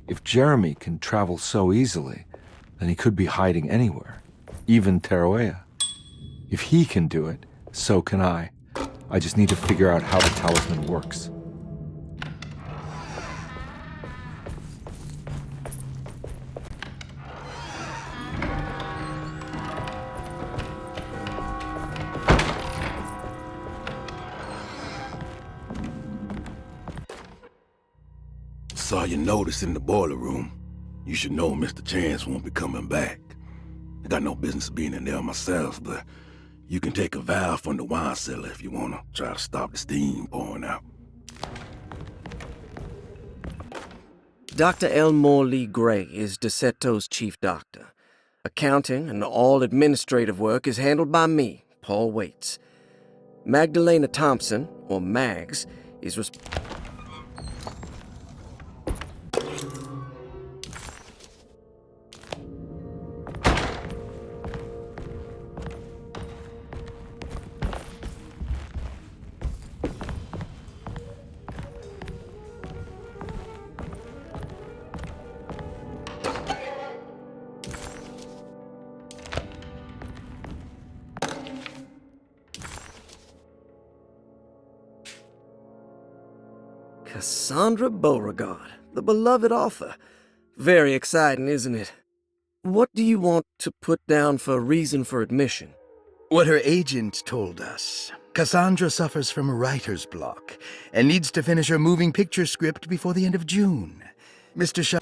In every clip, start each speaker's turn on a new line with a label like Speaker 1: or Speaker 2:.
Speaker 1: If Jeremy can travel so easily, then he could be hiding anywhere, even Tarawea. If he can do it, so can I. I just need to figure out how the talisman works.
Speaker 2: Saw your notice in the boiler room. You should know Mr. Chance won't be coming back. I got no business being in there myself, but you can take a valve from the wine cellar if you want to try to stop the steam pouring out.
Speaker 3: Dr. Elmore Lee Gray is Desetto's chief doctor. Accounting and all administrative work is handled by me, Paul Waits. Magdalena Thompson, or Mags, is responsible. Cassandra Beauregard, the beloved author. Very exciting, isn't it? What do you want to put down for reason for admission?
Speaker 4: What her agent told us. Cassandra suffers from writer's block and needs to finish her moving picture script before the end of June. Mr. Shaw...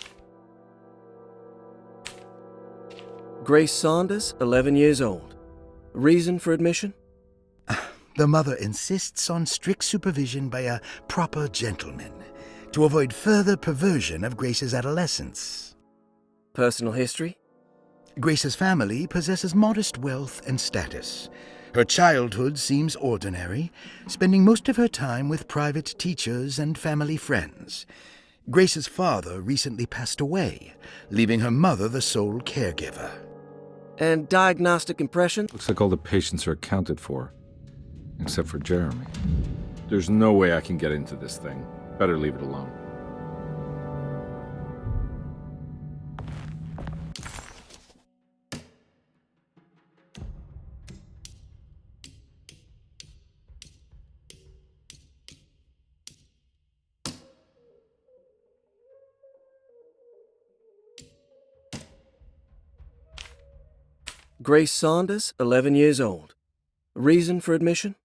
Speaker 3: Grace Saunders, 11 years old. Reason for admission?
Speaker 4: The mother insists on strict supervision by a proper gentleman to avoid further perversion of Grace's adolescence.
Speaker 3: Personal history?
Speaker 4: Grace's family possesses modest wealth and status. Her childhood seems ordinary, spending most of her time with private teachers and family friends. Grace's father recently passed away, leaving her mother the sole caregiver.
Speaker 3: And diagnostic impression?
Speaker 1: Looks like all the patients are accounted for. Except for Jeremy. There's no way I can get into this thing. Better leave it alone.
Speaker 3: Grace Saunders, 11 years old. Reason for admission?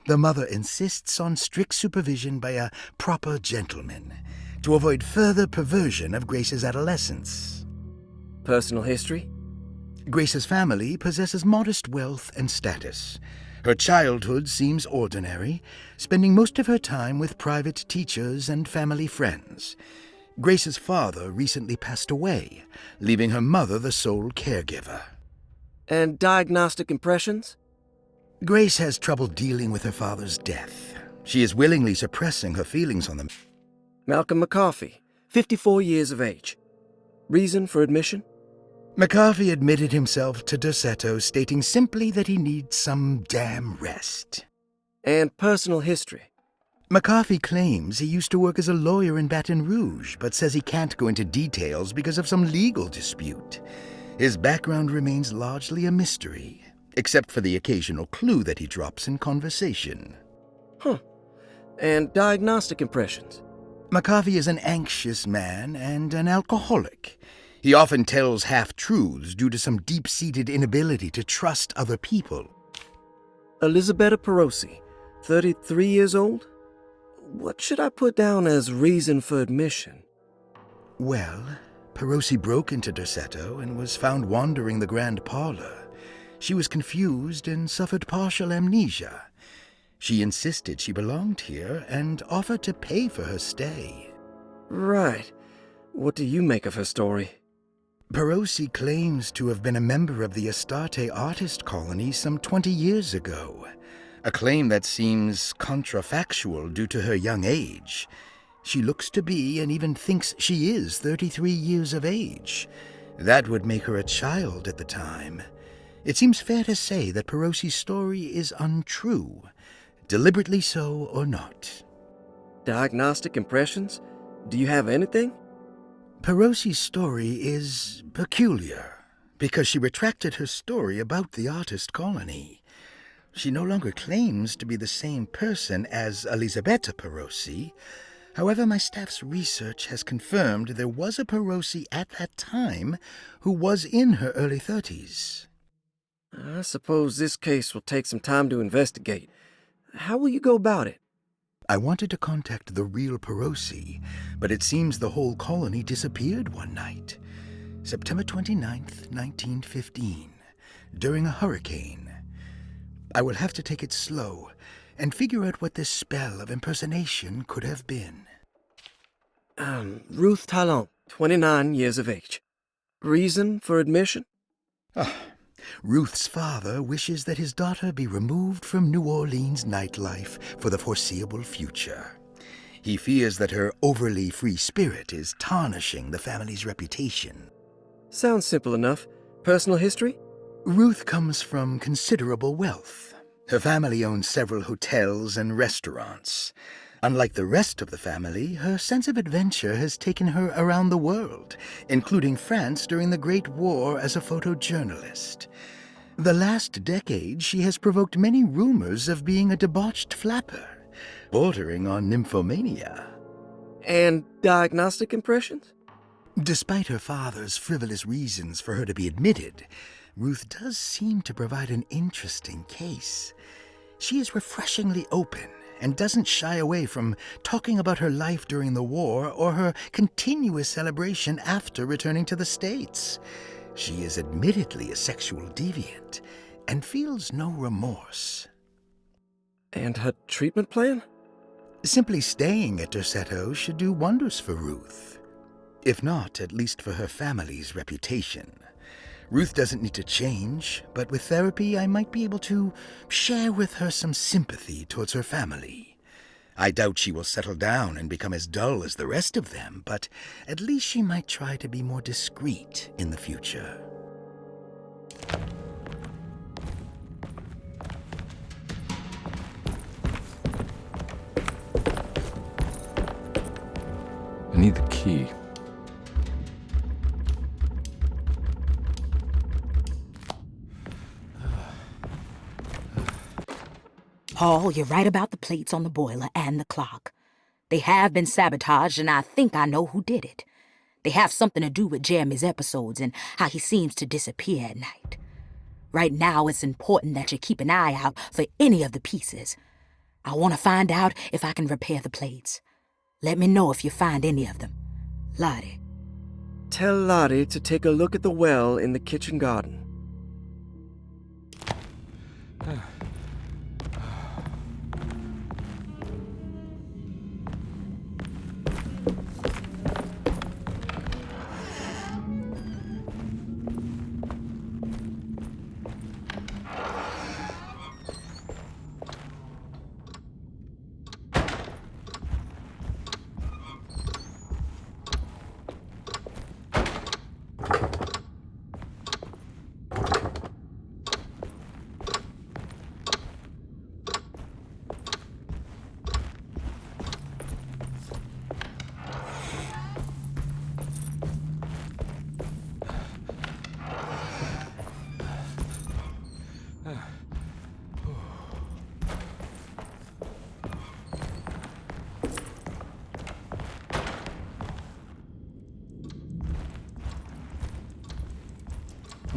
Speaker 4: The mother insists on strict supervision by a proper gentleman to avoid further perversion of Grace's adolescence.
Speaker 3: Personal history?
Speaker 4: Grace's family possesses modest wealth and status. Her childhood seems ordinary, spending most of her time with private teachers and family friends. Grace's father recently passed away, leaving her mother the sole caregiver.
Speaker 3: And diagnostic impressions?
Speaker 4: Grace has trouble dealing with her father's death. She is willingly suppressing her feelings on them.
Speaker 3: Malcolm McCarthy, 54 years of age. Reason for admission?
Speaker 4: McCarthy admitted himself to Desetto, stating simply that he needs some damn rest.
Speaker 3: And personal history?
Speaker 4: McCarthy claims he used to work as a lawyer in Baton Rouge, but says he can't go into details because of some legal dispute. His background remains largely a mystery, except for the occasional clue that he drops in conversation.
Speaker 3: Huh. And diagnostic impressions?
Speaker 4: McCarthy is an anxious man and an alcoholic. He often tells half-truths due to some deep-seated inability to trust other people.
Speaker 3: Elisabetta Perosi, 33 years old? What should I put down as reason for admission?
Speaker 4: Well, Perosi broke into Desetto and was found wandering the grand parlor. She was confused and suffered partial amnesia. She insisted she belonged here and offered to pay for her stay.
Speaker 3: Right. What do you make of her story?
Speaker 4: Perosi claims to have been a member of the Astarte artist colony some 20 years ago, a claim that seems contrafactual due to her young age. She looks to be and even thinks she is 33 years of age. That would make her a child at the time. It seems fair to say that Perosi's story is untrue, deliberately so or not.
Speaker 3: Diagnostic impressions? Do you have anything?
Speaker 4: Perosi's story is peculiar because she retracted her story about the artist colony. She no longer claims to be the same person as Elisabetta Perosi. However, my staff's research has confirmed there was a Perosi at that time who was in her early 30s.
Speaker 3: I suppose this case will take some time to investigate. How will you go about it?
Speaker 4: I wanted to contact the real Perosi, but it seems the whole colony disappeared one night, September 29th, 1915, during a hurricane. I will have to take it slow and figure out what this spell of impersonation could have been.
Speaker 3: Ruth Talon, 29 years of age. Reason for admission?
Speaker 4: Ruth's father wishes that his daughter be removed from New Orleans nightlife for the foreseeable future. He fears that her overly free spirit is tarnishing the family's reputation.
Speaker 3: Sounds simple enough. Personal history?
Speaker 4: Ruth comes from considerable wealth. Her family owns several hotels and restaurants. Unlike the rest of the family, her sense of adventure has taken her around the world, including France during the Great War as a photojournalist. The last decade, she has provoked many rumors of being a debauched flapper, bordering on nymphomania.
Speaker 3: And diagnostic impressions?
Speaker 4: Despite her father's frivolous reasons for her to be admitted, Ruth does seem to provide an interesting case. She is refreshingly open and doesn't shy away from talking about her life during the war or her continuous celebration after returning to the States. She is admittedly a sexual deviant and feels no remorse.
Speaker 3: And her treatment plan?
Speaker 4: Simply staying at Derceto should do wonders for Ruth. If not, at least for her family's reputation. Ruth doesn't need to change, but with therapy I might be able to share with her some sympathy towards her family. I doubt she will settle down and become as dull as the rest of them, but at least she might try to be more discreet in the future.
Speaker 1: I need the key.
Speaker 5: Paul, you're right about the plates on the boiler and the clock. They have been sabotaged, and I think I know who did it. They have something to do with Jeremy's episodes and how he seems to disappear at night. Right now, it's important that you keep an eye out for any of the pieces. I want to find out if I can repair the plates. Let me know if you find any of them. Lottie.
Speaker 3: Tell Lottie to take a look at the well in the kitchen garden.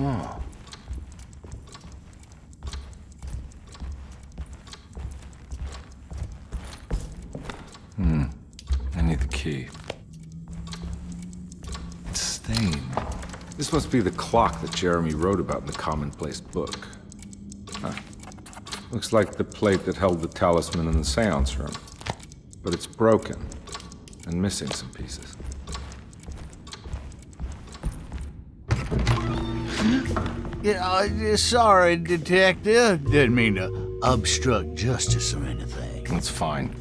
Speaker 1: Oh. I need the key. It's stained. This must be the clock that Jeremy wrote about in the commonplace book. Huh. Looks like the plate that held the talisman in the seance room. But it's broken and missing some pieces.
Speaker 6: Yeah, sorry, Detective. Didn't mean to obstruct justice or anything.
Speaker 1: That's fine.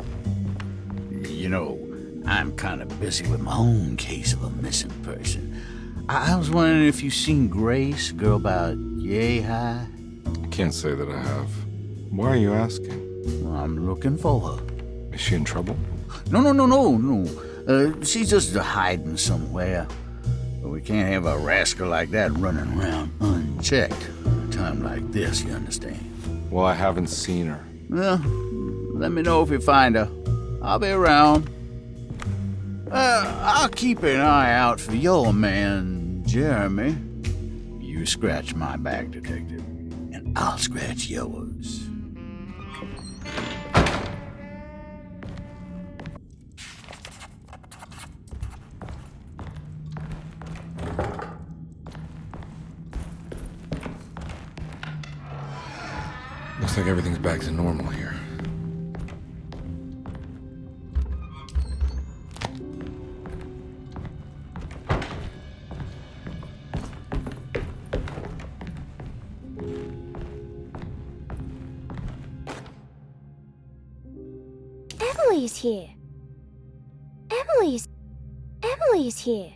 Speaker 6: You know, I'm kind of busy with my own case of a missing person. I was wondering if you've seen Grace, a girl about yay high?
Speaker 1: I can't say that I have. Why are you asking?
Speaker 6: Well, I'm looking for her.
Speaker 1: Is she in trouble?
Speaker 6: No. She's just hiding somewhere. But we can't have a rascal like that running around unchecked. At a time like this, you understand?
Speaker 1: Well, I haven't seen her.
Speaker 6: Well, let me know if you find her. I'll be around. I'll keep an eye out for your man, Jeremy. You scratch my back, Detective, and I'll scratch yours.
Speaker 1: Looks like everything's back to normal here.
Speaker 7: Emily's here. Emily's here.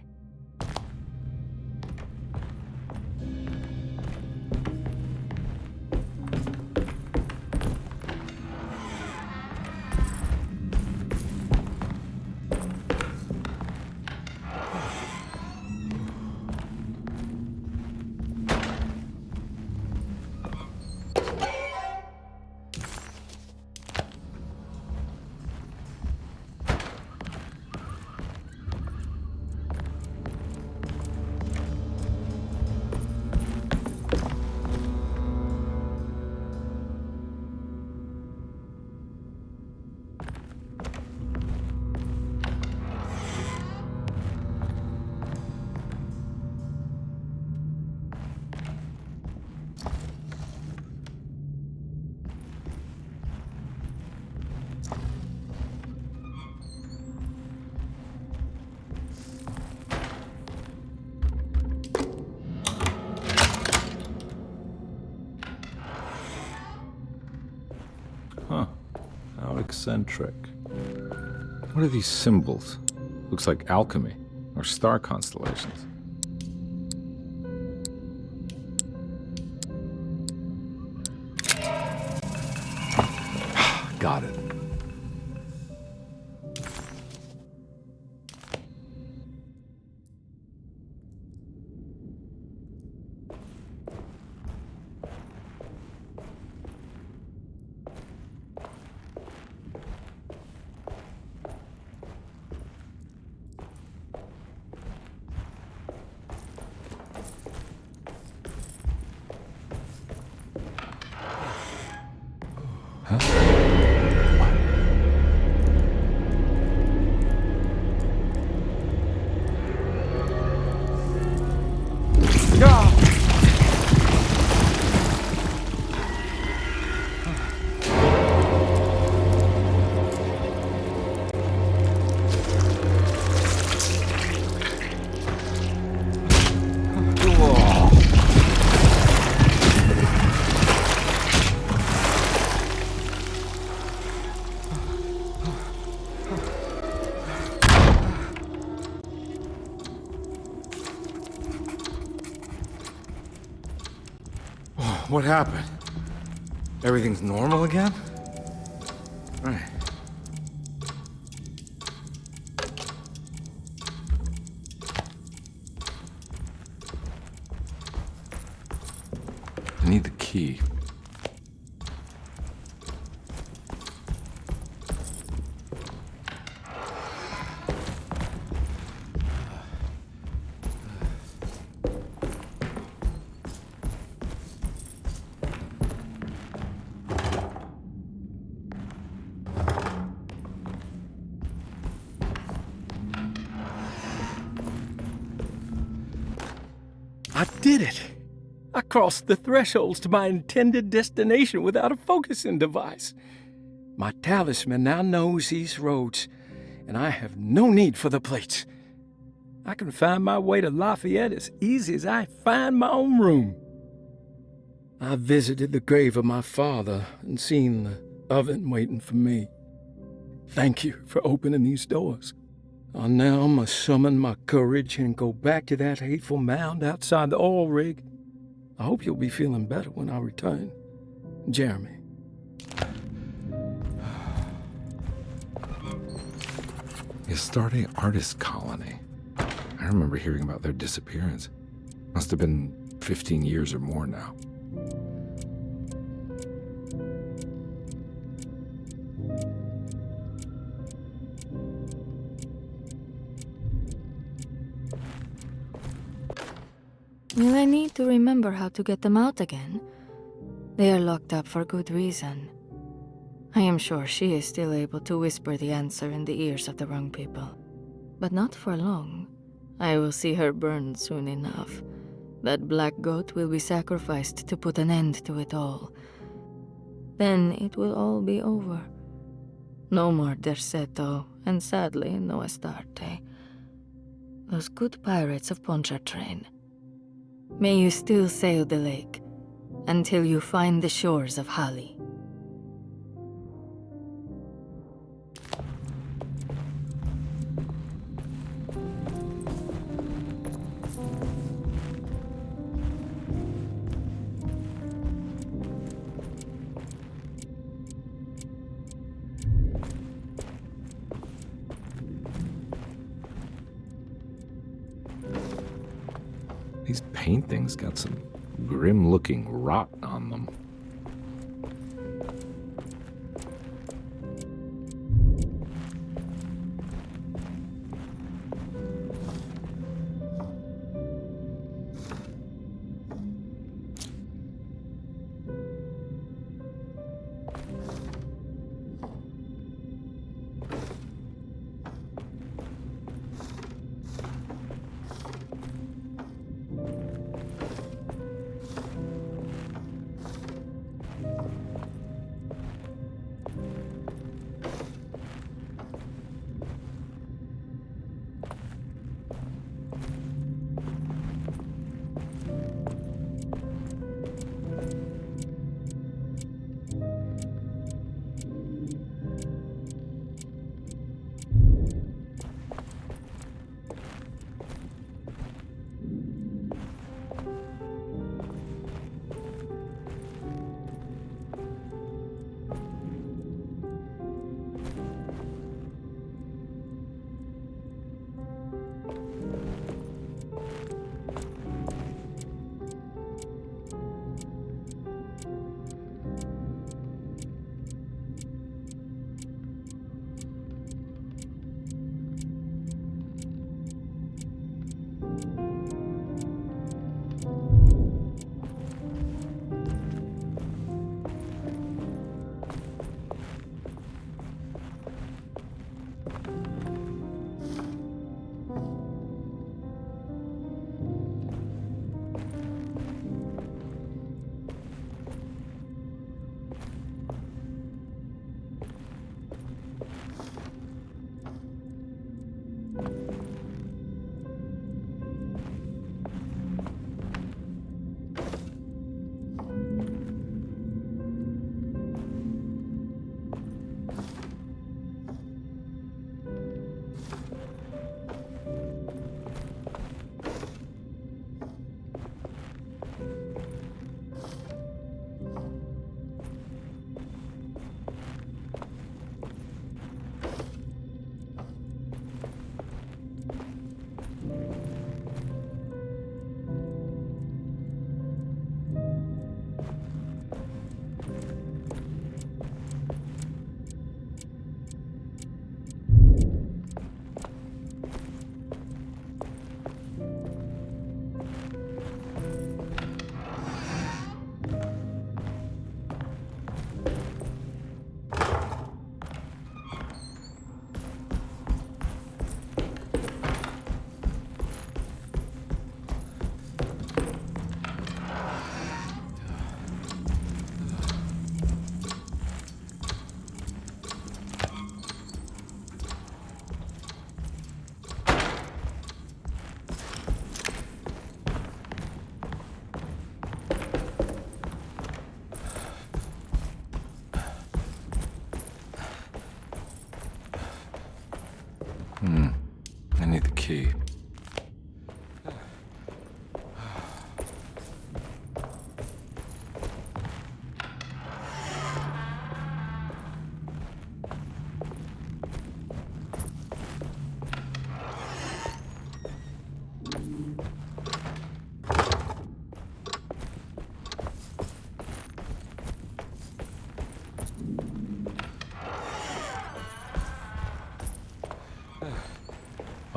Speaker 1: Huh. How eccentric. What are these symbols? Looks like alchemy, or star constellations. Got it. What happened? Everything's normal again? Right. I need the key.
Speaker 8: I did it! I crossed the thresholds to my intended destination without a focusing device. My talisman now knows these roads, and I have no need for the plates. I can find my way to Lafayette as easy as I find my own room. I visited the grave of my father and seen the oven waiting for me. Thank you for opening these doors. I now must summon my courage and go back to that hateful mound outside the oil rig. I hope you'll be feeling better when I return. Jeremy.
Speaker 1: The Astarte Artist Colony. I remember hearing about their disappearance. Must have been 15 years or more now.
Speaker 9: Will I need to remember how to get them out again? They are locked up for good reason. I am sure she is still able to whisper the answer in the ears of the wrong people. But not for long. I will see her burned soon enough. That black goat will be sacrificed to put an end to it all. Then it will all be over. No more Derceto, and sadly, no Astarte. Those good pirates of Pontchartrain. May you still sail the lake, until you find the shores of Hali.
Speaker 1: These paintings got some grim-looking rot on them.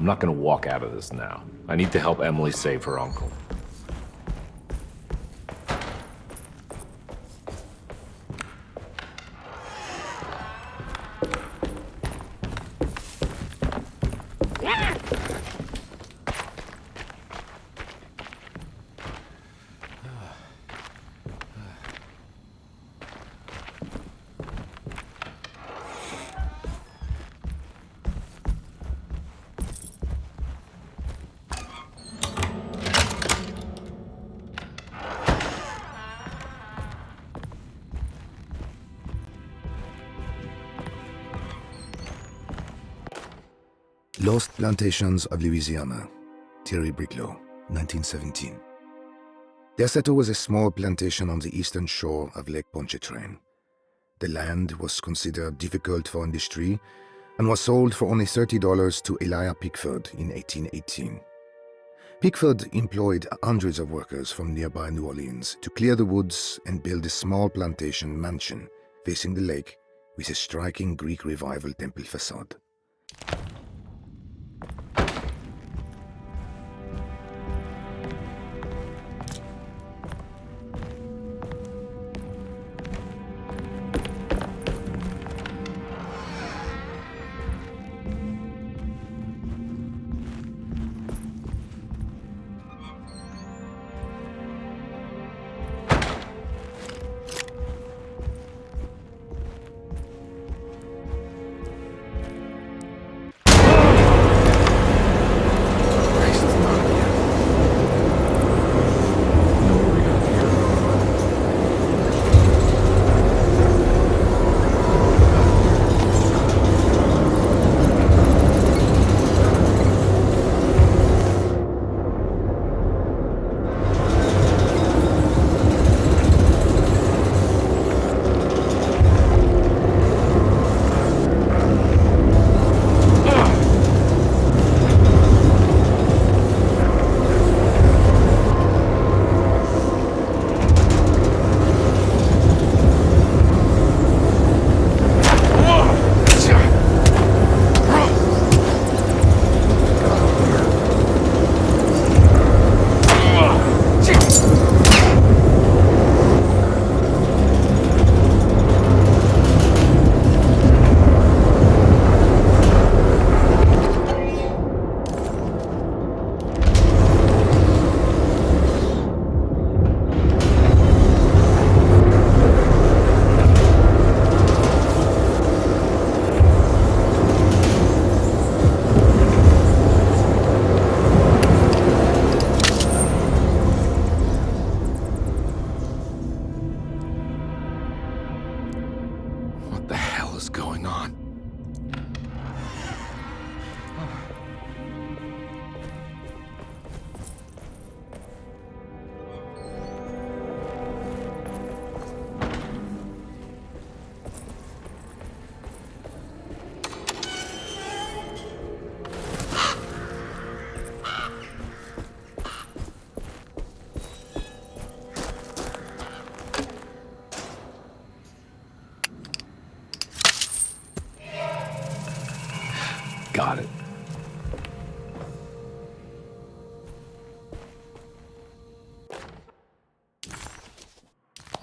Speaker 1: I'm not gonna walk out of this now. I need to help Emily save her uncle.
Speaker 10: Lost Plantations of Louisiana, Thierry Briclot, 1917. Deseto was a small plantation on the eastern shore of Lake Pontchartrain. The land was considered difficult for industry and was sold for only $30 to Elijah Pickford in 1818. Pickford employed hundreds of workers from nearby New Orleans to clear the woods and build a small plantation mansion facing the lake with a striking Greek Revival temple facade.
Speaker 1: Got it.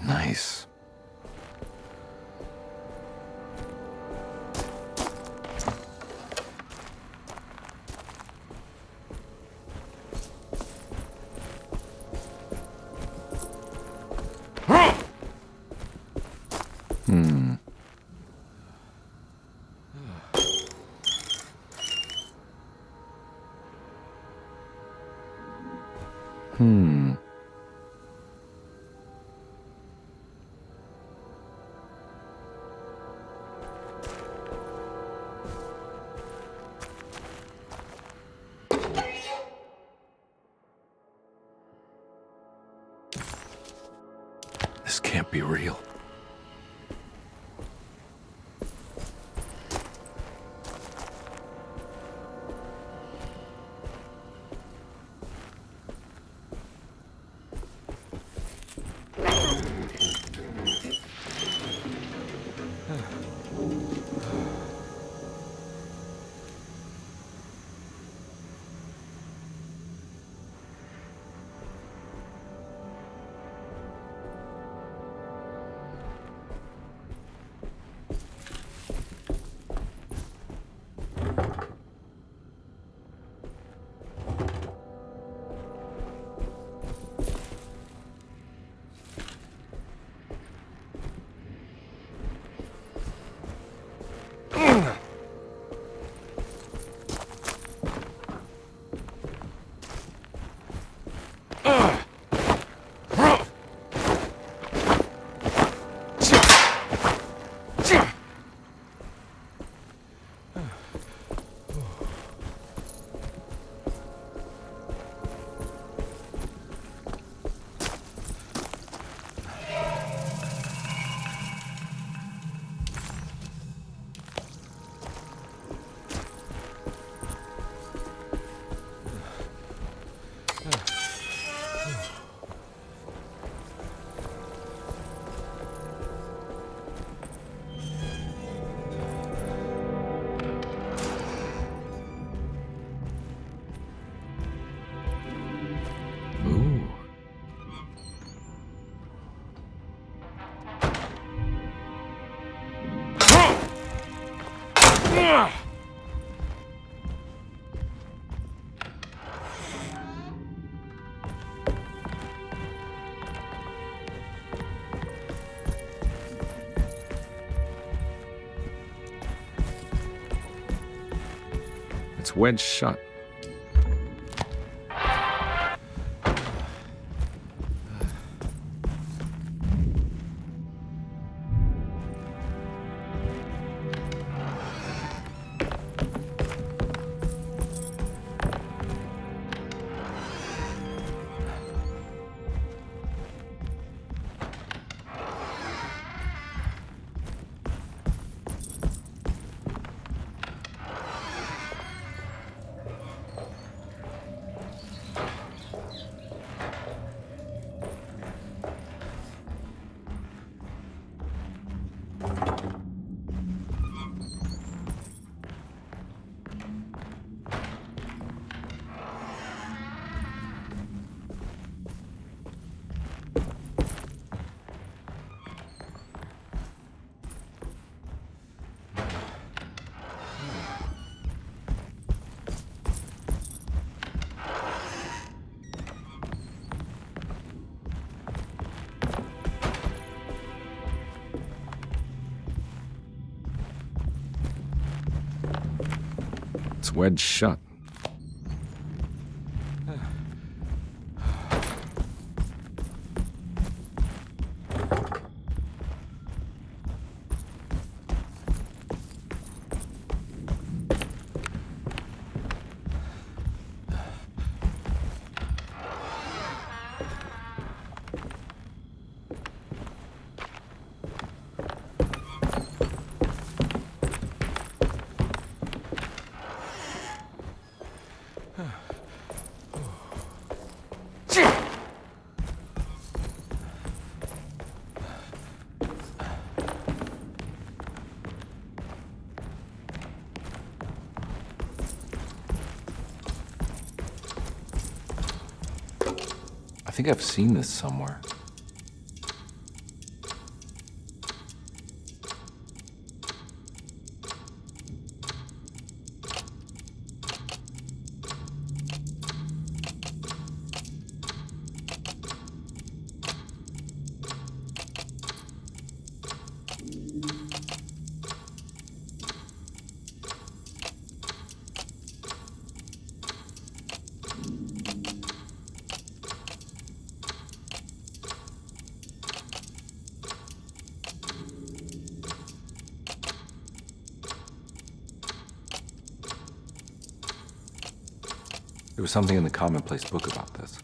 Speaker 1: Nice. This can't be real. Ooh. It's wedged shut. It's wedged shut. I think I've seen this somewhere. There was something in the commonplace book about this.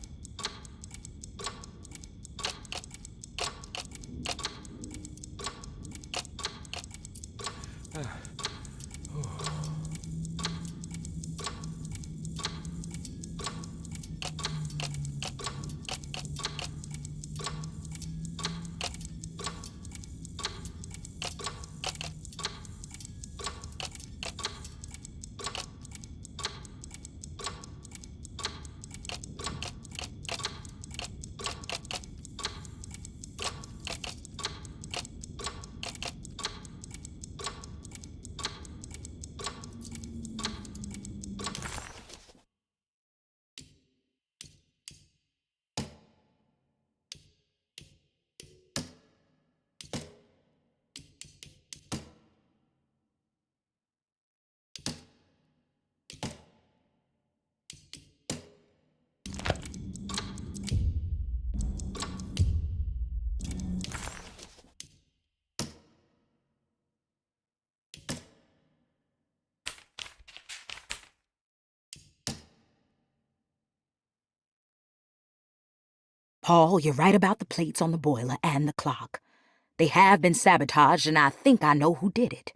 Speaker 5: Paul, you're right about the plates on the boiler and the clock. They have been sabotaged, and I think I know who did it.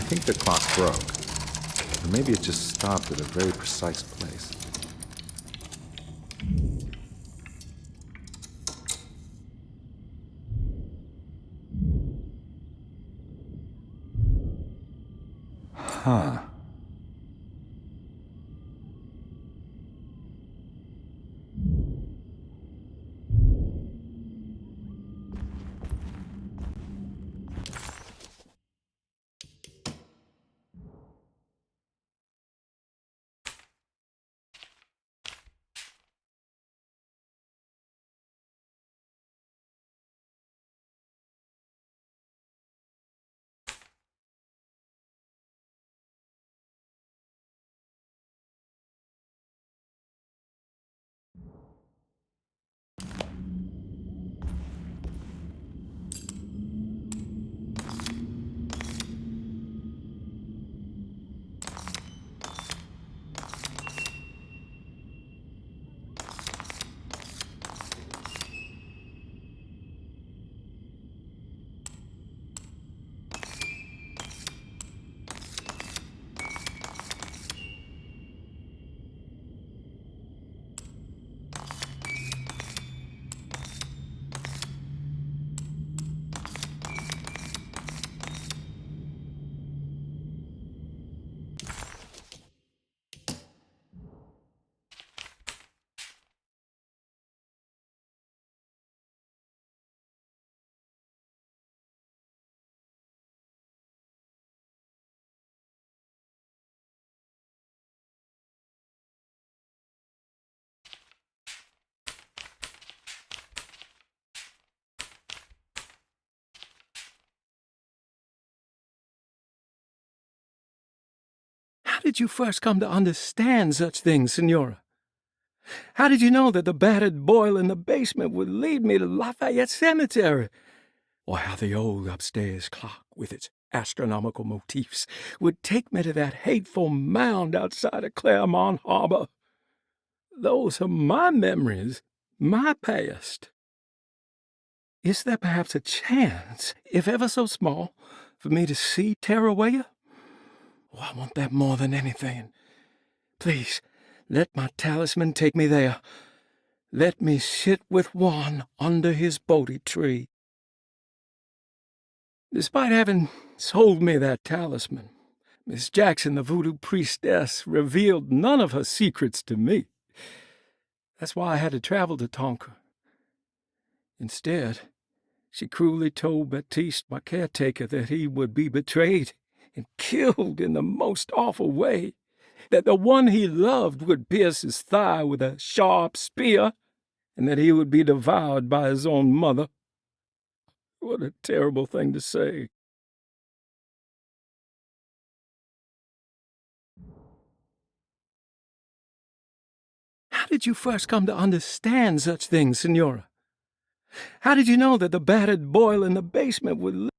Speaker 1: think the clock broke. Or maybe it just stopped at a very precise place. Huh.
Speaker 8: How did you first come to understand such things, Senora? How did you know that the battered boiler in the basement would lead me to Lafayette Cemetery? Or how the old upstairs clock, with its astronomical motifs, would take me to that hateful mound outside of Claremont Harbor? Those are my memories, my past. Is there perhaps a chance, if ever so small, for me to see Tarawaya? Oh, I want that more than anything. Please, let my talisman take me there. Let me sit with Juan under his Bodhi tree. Despite having sold me that talisman, Miss Jackson, the voodoo priestess, revealed none of her secrets to me. That's why I had to travel to Tonka. Instead, she cruelly told Baptiste, my caretaker, that he would be betrayed and killed in the most awful way, that the one he loved would pierce his thigh with a sharp spear, and that he would be devoured by his own mother. What a terrible thing to say. How did you first come to understand such things, Senora? How did you know that the battered boiler in the basement would...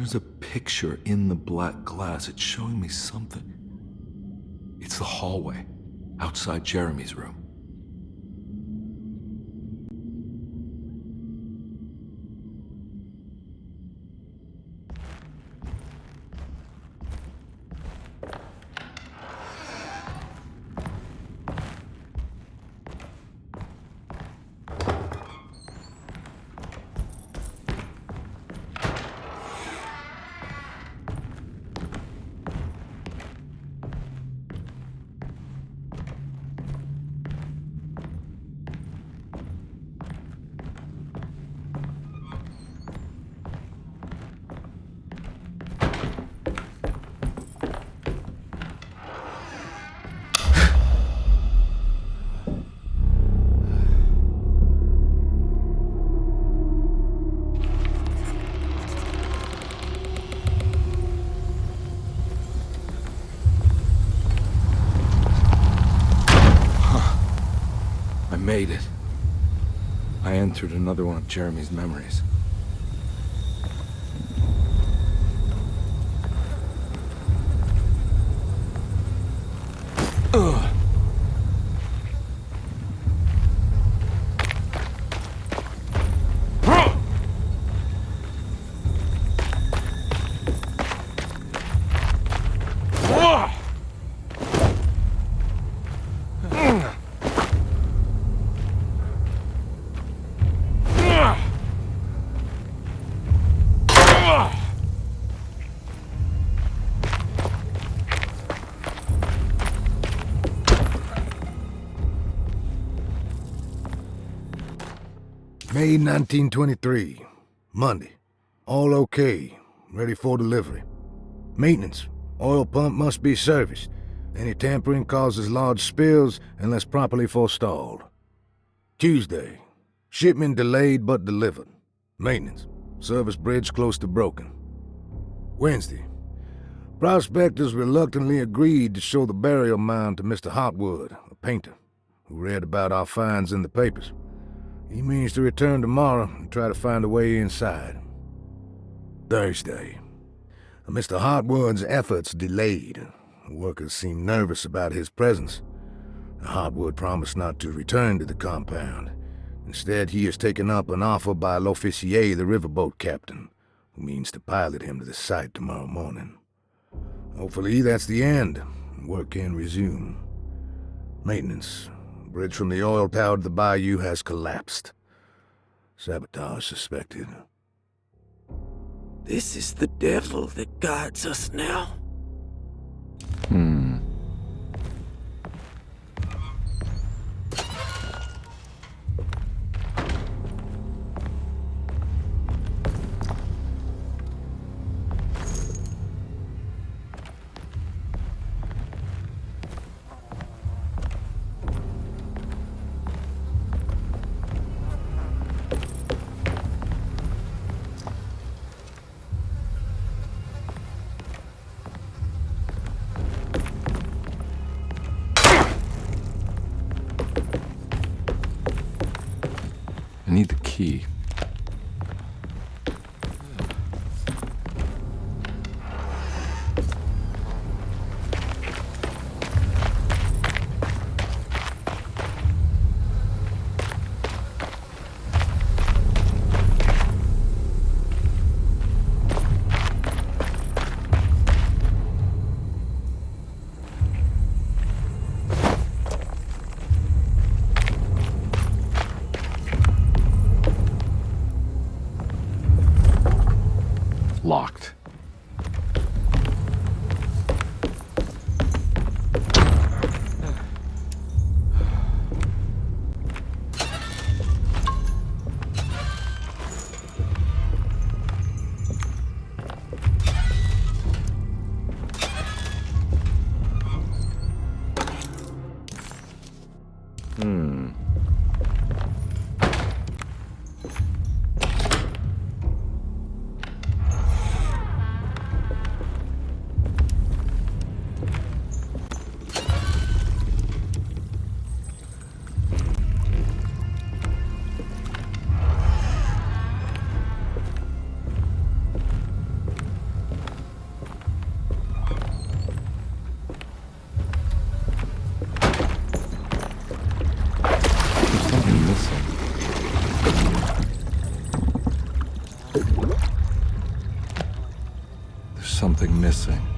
Speaker 1: There's a picture in the black glass. It's showing me something. It's the hallway outside Jeremy's room. Made it. I entered another one of Jeremy's memories. Ugh.
Speaker 10: May 1923, Monday. All okay, ready for delivery. Maintenance, oil pump must be serviced. Any tampering causes large spills unless properly forestalled. Tuesday, shipment delayed but delivered. Maintenance, service bridge close to broken. Wednesday, prospectors reluctantly agreed to show the burial mound to Mr. Hotwood, a painter, who read about our finds in the papers. He means to return tomorrow and try to find a way inside. Thursday. Mr. Hotwood's efforts delayed. The workers seemed nervous about his presence. Hotwood promised not to return to the compound. Instead, he has taken up an offer by L'Officier, the riverboat captain, who means to pilot him to the site tomorrow morning. Hopefully that's the end. Work can resume. Maintenance. Bridge from the oil tower to the bayou has collapsed. Sabotage suspected.
Speaker 3: This is the devil that guides us now.
Speaker 1: I need the key. Locked. something missing.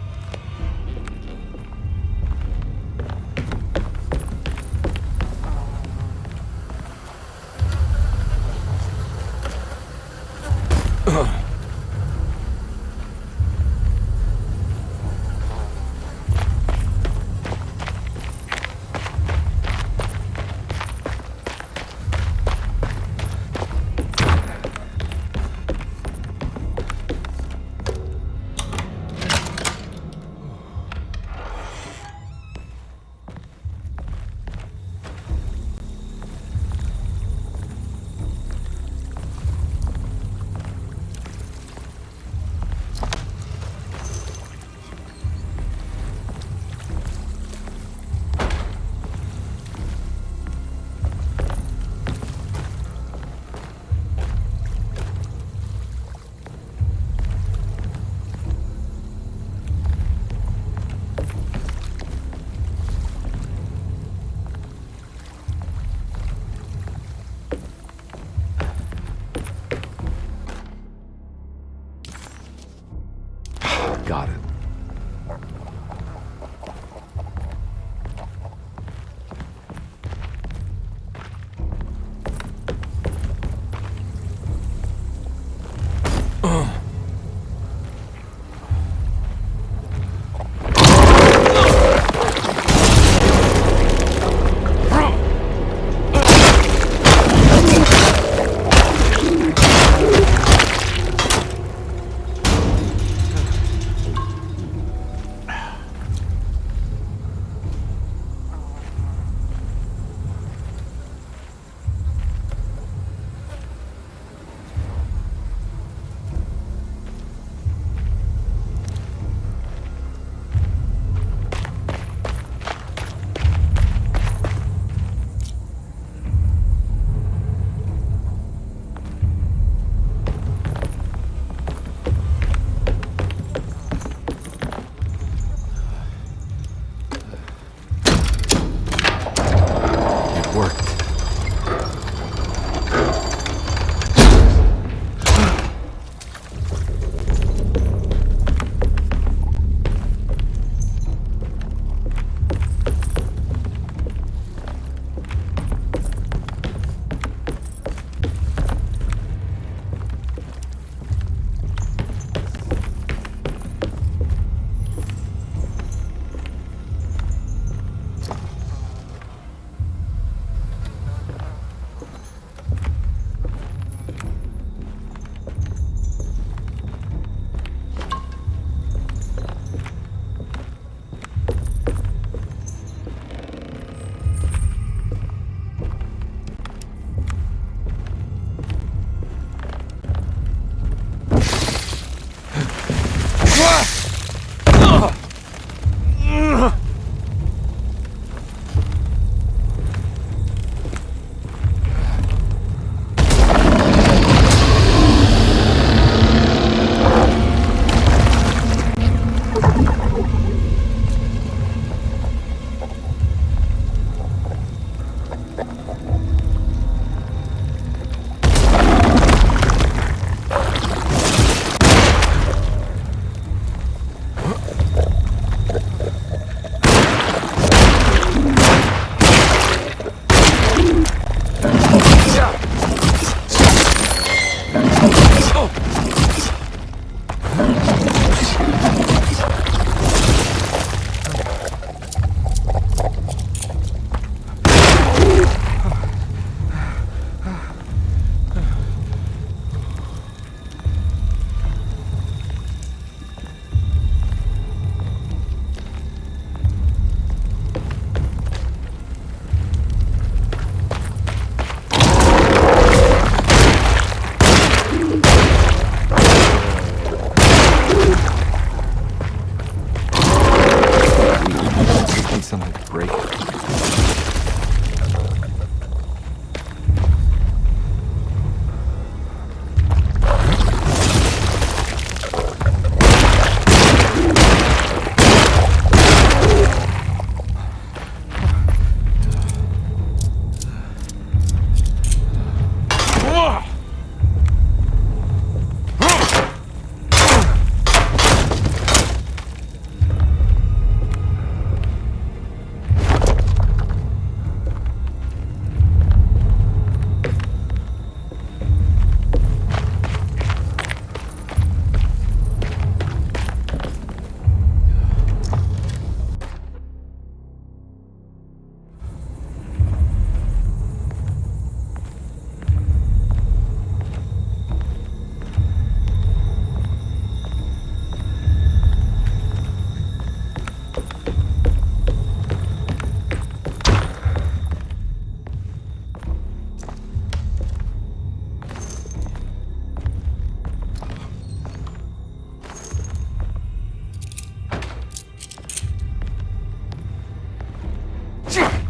Speaker 1: Shit!